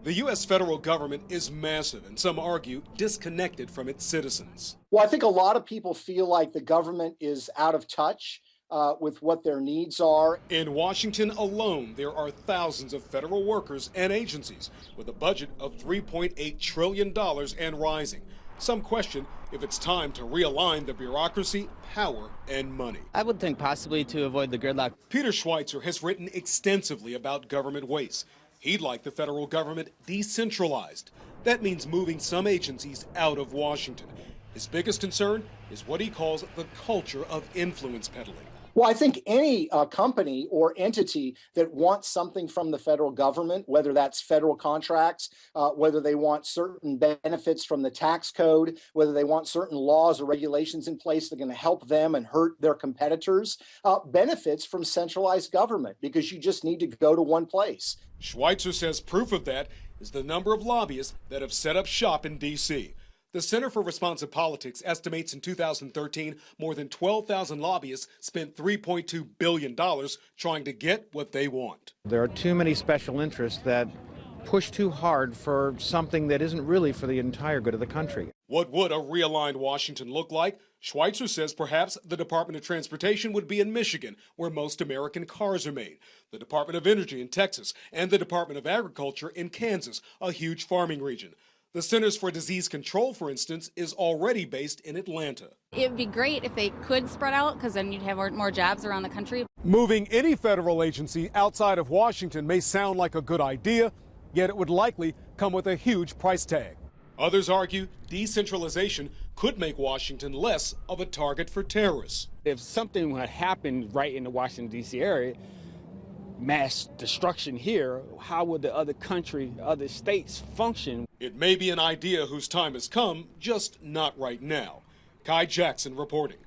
The U.S. federal government is massive and some argue disconnected from its citizens. Well, I think a lot of people feel like the government is out of touch with what their needs are. In Washington alone, there are thousands of federal workers and agencies with a budget of $3.8 trillion and rising. Some question if it's time to realign the bureaucracy, power, and money. I would think possibly to avoid the gridlock. Peter Schweitzer has written extensively about government waste. He'd like the federal government decentralized. That means moving some agencies out of Washington. His biggest concern is what he calls the culture of influence peddling. Well, I think any company or entity that wants something from the federal government, whether that's federal contracts, whether they want certain benefits from the tax code, whether they want certain laws or regulations in place that are going to help them and hurt their competitors, benefits from centralized government because you just need to go to one place. Schweitzer says proof of that is the number of lobbyists that have set up shop in D.C. The Center for Responsive Politics estimates in 2013 more than 12,000 lobbyists spent $3.2 billion trying to get what they want. There are too many special interests that push too hard for something that isn't really for the entire good of the country. What would a realigned Washington look like? Schweitzer says perhaps the Department of Transportation would be in Michigan, where most American cars are made, the Department of Energy in Texas, and the Department of Agriculture in Kansas, a huge farming region. The Centers for Disease Control, for instance, is already based in Atlanta. It would be great if they could spread out because then you'd have more jobs around the country. Moving any federal agency outside of Washington may sound like a good idea, yet it would likely come with a huge price tag. Others argue decentralization could make Washington less of a target for terrorists. If something had happened right in the Washington, D.C. area, mass destruction here, how would the other country, other states function? It may be an idea whose time has come, just not right now. Kai Jackson reporting.